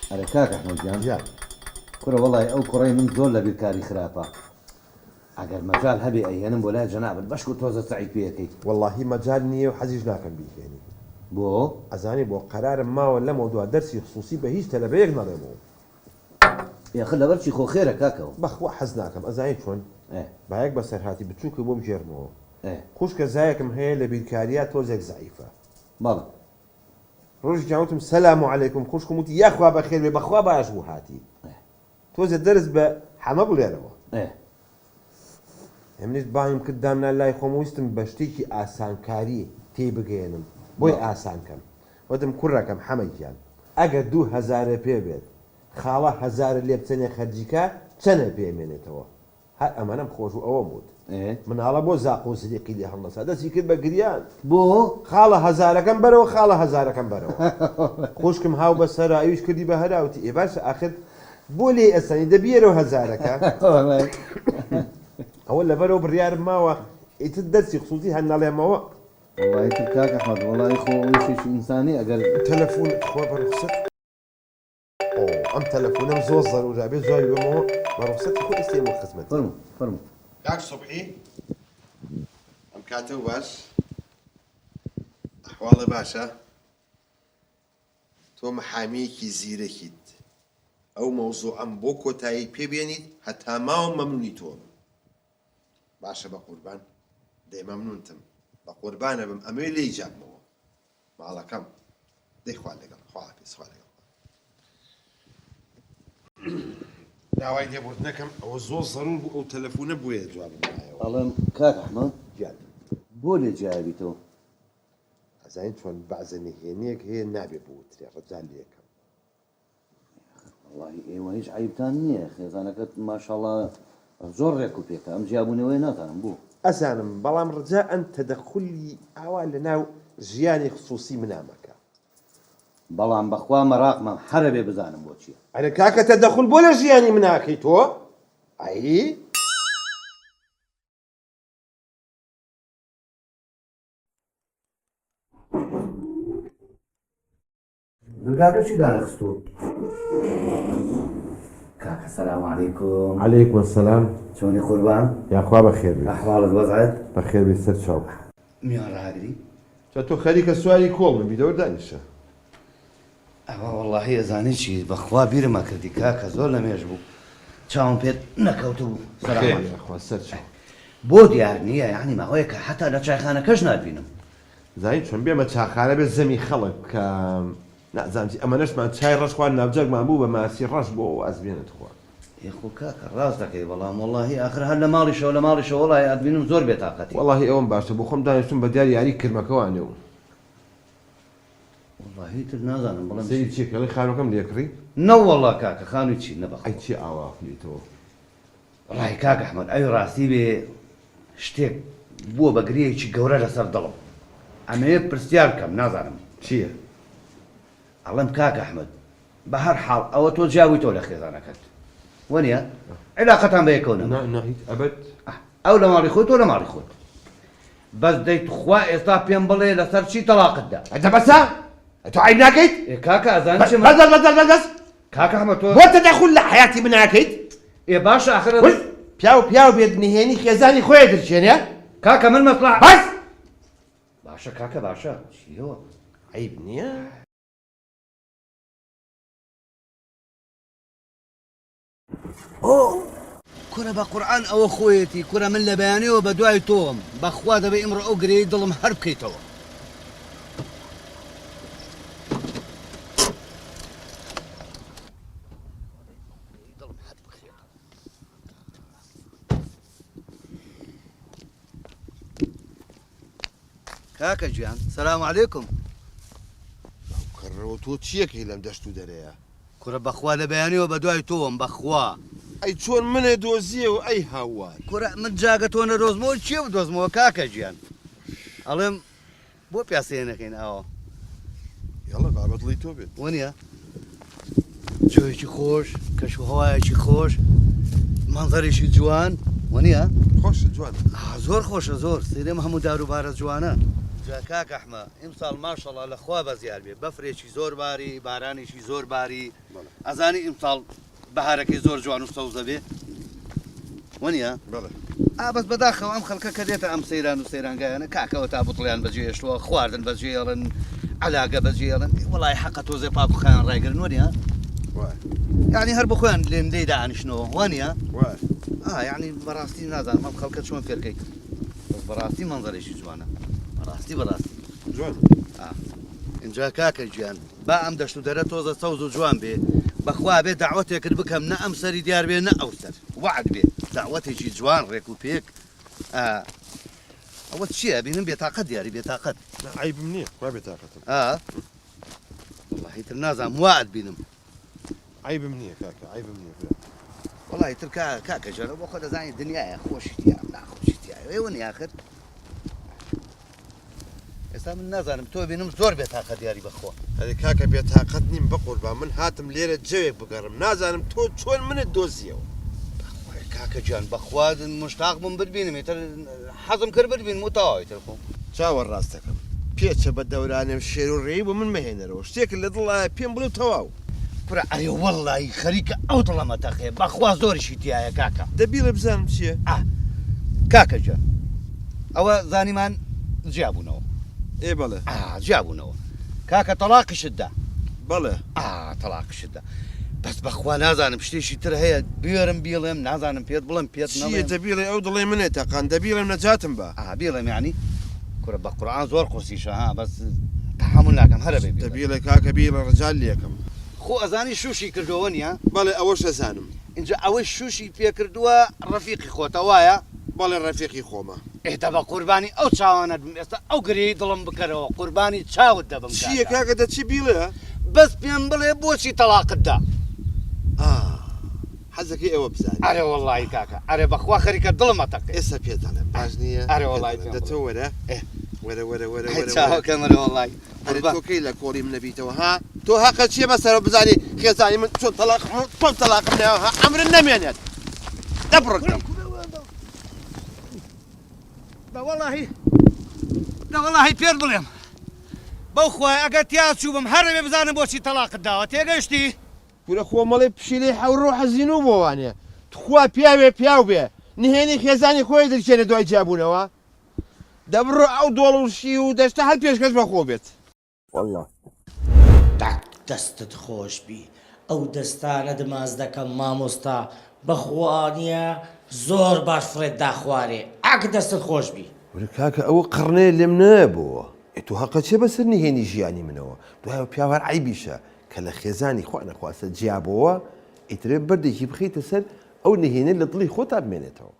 ئەرە کاک ئەحمەد گیان گیان کوڕە وەڵی ئەو کوڕەی من زۆر لە بیرکاری خراپە ئەگەر مەجال هەبێ ئەیهێنم بۆ لای جەنابەت بەشک و تۆزە سەعید پێەکەیت واللهی مەجال نییە و حەزیش ناکەم بیهێنی بۆ ئەزانی بۆ قەرارم ماوە لەمەوە دوا دەرسی خصوصی بە هیچ تەلەبەیەک نەڵێمەوە یاخە لەبەرچی خۆ خێرە کاکەوە بەخوا حەز ناکەم ئەزانی چۆن بایەک بە سەرهاتی بچووکە بۆم ژێرمەوە خوشکە زایەکم هەیە لە بیرکاریە تۆزێک زعیفە بەڵێ ڕۆژی جاوتم سەلام عەلەیکم خوشکم وتی یاخوا بەخێر بێ بەخوا باش بوو هاتی تۆزە دەرس بە حەمە بڵێرەوە ئەمنیت بایم کرد دامنا لای خۆم ویستم بە شتێکی ئاسانکاری تێبگەێنم بۆی ئاسانکەم وتم کوڕەکەم حەمەیان ئەگە 2000 پێ بێت خاڵە 1000 لێ بچەنێ خەرجیکە چەنە پێمێنێتەوە هەر ئەمەنم خۆش و ئەوە بوت مناڵە بۆ زاق و سریقی لێ هەڵنەسا دەستی کرد بە گریان بۆ خاڵە 1000ەکەم بەرەوە خاڵە 1000ەکەم بەرەوە خوشکم هاو بە سەرا ئەویش کردی بە هەراوتی ئێ باشە ئاخر بۆ لێ ئەسانی دەبیێرەوە 1000ەکە ئەوە لەبەرەوە بڕیارم ماوە ئیتر دەرسی خصوصی هەر نەڵێمەوە وڵی تر کاک ئەحمەد وەڵی خۆ ئەویشێکی ئینسانی ئەگەر تەلەفۆن خۆ بەڕوخسەت ئەم تەلەفۆنەم زۆر زەرورا بێ زۆری بمەوە بەڕوخسەتی خۆ ئێستێمە خزمەت فەرموو کاک سوبحی ئەم کاتە و باش ئەحواڵە باشە تۆ مەحامەیەکی زیرەکیت ئەو مەوزوعەم بۆ کۆتایی پێبێنیت هەتا ماوە مەمنونی تۆم باشە بە قوربان دەی مەمنونتم بە قوربانە بم ئەمەوێ لێی جابمەوە ماڵەکەم دەی خوا لەگەڵ خواحافیز خوا لەگەڵ داوای لێبوت نەکەم ئەوە زۆر زەرور بوو ئەو تەلەفۆنە بۆیە جوابم نایەوە ئەڵێم کاک ئەحمەد گیان بۆ لێ جیاویتەوە ئەزانین چۆن بەعزە نهێنیەک هەیە نابێ بۆ وترێ ڕەجال لێکم وڵی ئێوە هیچ عیبتان نییە خێزانەکەت ماشەڵڵا زۆر ڕێک و پێکە ئەم جیابوونەوەی ناتانم بوو ئەزانم بەڵام ڕجا ئەن تەدەخولی ئاوا لە ناو ژیانی خصوصی منامەکە بەڵام بەخوا مەراقمەم هەرە بێ بزانم بۆ چییە ئەرە کاکە تەدەخول بۆ لە ژیانی مناکەی تۆ ئایی دڵگاکە چی دانەخستووە کاکە سەلام عەلەیکوم عەلەیکوم سەلام چۆنی قوربان یاخوا بەخێر بێت ئەحواڵت وەزعت بەخێر بێت سەر چاو میان ڕاگری تۆ خەریکە سواری کۆڵ من بیدەوە دانیشە ئەوە وەڵڵاهی ئەزانی چی بەخوا بیرمە کردی کاکە زۆر لە مێژ بوو چاوم پێت نەکەوت و خێر سەر چاو بۆ دیار نییە یعنی ماوەیە کە حتا لە چایخانەکەش نبینم زین چۆن بێمە چاخانە بێت زەمی خەڵک کە نازانتی ئەمەنەشمان چای ڕەش خوارد ناوجەرگمان بوو بە ماسی ڕەش بۆ ئەزبێنێت خوا خۆ کاکە ڕاست دەکەی بەڵام وەڵڵاهی ئاخر هەر لە ماڵیشەوە لە ماڵیشەوە وەڵای ئەدبینم زۆر بێتاقەتی وەڵڵاهی ئەوم باشە بۆ خۆم دانیشتم بە دیار یاری کرمەکەوانێ و وەڵڵاهی تر نازانم بەڵام سەیری چیکەڵی خانووەکەم لێکڕی نەوەڵڵا کاکە خانووی چی نەبەخ ئەی چی ئاوا خولیتەوە ڕای کاک ئەحمەد ئەوی ڕاستی بێ شتێک بووە بە گرەیەکی گەورە لەسەر دڵم ئەمەیە پرسیار بکەم نازانم چییە؟ ئەڵێم کاک ئەحمەد بە هەر حاڵ ئەوە تۆ جیاویتەوە لە خێزانەکەت وەنیە عیلاقەتان بە یەکەوە نەما ناهیت ئەبەت ئەو لە ماڵی خۆت تۆ لە ماڵی خۆت بەس دەیت خوا ئێستا پێم بڵێ لەسەر چی تەلاقتدا ئەتە بەسا تۆ عیب ناکەیت کاکە ئەزان چ بەس کاکە ئەحمەد تۆ بۆ تەدەخول لە حیاتی من ناکەیت ئێ باشە ئاخر پیاو بێت نهێنی خێزانی خۆی دەرچێنێ کاکە من مەسڵح بەس باشە کاکە باشە چیەوە عیب نییە کورە بە قورئان ئەوە خۆیەتی کورە من لە بەیانەوە بە دوای تۆم بەخوا دەبێ ئیمڕۆ ئەو گرەی دڵم هەر بکەیتەوە کاکە گیان سەلام عەلەیکوم کەڕەوە تۆ چیەکەی لەم دەشت و دەرەیە کورە بەخوا لە بەیانەوە بە دوای تۆم بەخوا ئەی چۆن منێ دۆزیە و ئەی هاوار کورە من جاگە تۆ نەدۆزمەوە چیە بدۆزمەوە کاکە گیان ئەڵێم بۆ پیاسەیە نەکەین ئاوە یاڵە بابەتڵی تۆ بێت وەنیە جۆیەکی خۆش کەش و هەوایەکی خۆش مەنزەرێکی جوان وەنیە خۆشە جوانە زۆر خۆشە زۆر سێرێم هەموو داروبارە جوانە جا کاک ئەحمە ئیمساڵ ماشەڵڵا لەخوا بەزیار بێ بەفرێکی زۆر باری بارانێکی زۆر باری ئەزانی ئیمساڵ بەهارەکەی زۆر جوان و سەوزە بێ وەنیە بەس بەداخەوە ئەم خەڵکە کە دێتە ئەم سەیران و سەیرانگایانە کاکەوە تا بڵیان بەجێشتووە خواردن بەجێڵن علاگە بەجێڵن وڵای حەقە تۆزێ پاک و خەیان ڕایگرن وەنیە یعنی هەر بخۆیان لێم لێی داهانیشتنەوە وانە یعنی بەڕاستی نازانم ئەم خەڵکە چۆن فێرکەی بەڕاستی منزەرێکی جوانە بەڕاستی جوان اینجا کاکە گیان با ئەم دەشت و دەرە تۆزە سەوز و جوان بێ بەخوا بێ داوەتێکرد بکەم نە ئەم سەری دیار بێ نە ئەو سەر وعد بێ داوەتێکی جوان ڕێک و پێک ئەوە چییە بینم بێتاقەت دیاری بێتاقەت عیبم نییە وا بێتاقەتم وڵی تر نازانم وعد بینم عیبم نییە کاکە عیبم نییە وڵی تر کاکە ژەرە بۆ خۆ دەزانی دنیاە خۆشیتیا ناخۆشیتیا ئێوە نیاخر ئێستا من نازانم تۆ بینم زۆر بێتاقەت دیاری بەخۆ هەرێ کاکە بێتاقەت نیم بەقوربا من هاتم لێرە جەوێک بگەڕم نازانم تۆ چۆن منت دۆزیەوە کاکە گیان بەخوا مشتاق بم ببینم ئیتر حەزم کرد ببین و تەواوی تر خۆ چاوە ڕاستەکەم پێچە بە دەورانێم شێر و ڕێی بۆ من مەهێنەرەوە شتێکە لە دڵایە پێم بڵێ تەواو پرە ئەرێ وەڵی خەریکە ئەو دڵەمە تەخێ بەخوا زۆریشی تایە کاکە دەبیڵە بزانم چییە کاکە گیان ئەوە زانیمان جیابوونەوە بەڵێ جیابوونەوە کاکە تەلاقیشتدا بەڵێ تەلاقیشتدا بەس بەخوا نازانم شتێکی تر هەیە بێرم بیڵێم نازانم پێت بڵم پێت چیە دەبیڵێ ئەو دڵێ منێت تاقان دەبیڵم نەجاتم بە بێڵێم یعنی کورە بە قورئان زۆر قورسیشە بەس تەحمل ناکەم هەرە بێ دەبیڵێ کاکە بیڵە ڕجال لێکم خۆ ئەزانی شوشی کردەوە نیە بەڵێ ئەوەش ئەزانم اینجا ئەوەی شوشی پێکردووە ڕەفیقی خۆتە وایە بەڵێ ڕەفیقی خۆمە ئێتە بە قوربانی ئەو چاوانت بم ئێستا ئەو گرەی دڵم بکەرەوە قوربانی چاوت دەبم چییە کاکە دەچی بیڵێ بەس پێم بڵێ بۆچی تەلاقتدا حەزەکەی ئەوە بزانێ ئەرێ وەڵی کاکە ئەرێ بەخوا خەریکە دڵمە تەقێ ئێستا پێ دەڵێم باش نییە ئەرێ وەڵی دەتۆ وەرە وەرە چاوەکەمەرە وەڵی تۆکەی لە کۆڵیم نەبیتەوە تۆ هەقە چیە بەسەرە بزانانی خێزانی من چۆن تەلاقم ناوە ئەمرن نەمێنێت دەبڕکەم وەڵی پێر بڵێم بەو خۆی ئەگەر تیاچوو بم هەرێ بزانم بۆچی تەلاقت داوە تێگەشتی پورە خۆمەڵی پشیلەی حەوڕۆ حەزین و بۆوانێ تخوا پیاوێ پیاو بێ نهێنی خێزانی خۆی دەرچێنە دوای جیابوونەوە دەبڕۆ ئەو دۆڵوشی و دەشتە هەر پێشکەش بەخۆ بێت والله دەستت خۆش بی ئەو دەستانە دماز دەکەم مامۆستا بەخوانیە زۆر باش فرێت داخوارێ ئاکە دەستت خۆش بی وەرە کاکە ئەوە قڕنێ لێم نەبووە تو هەقە چێ بەسەر نهێنی ژیانی منەوە دوایەوە پیاوەر عیبیشە کە لە خێزانی خوا نەخواستە جیابەوە ئیترێ بەردێکی بخیتە سەر ئەو نهێنە لە دڵی خۆتا بمێنێتەوە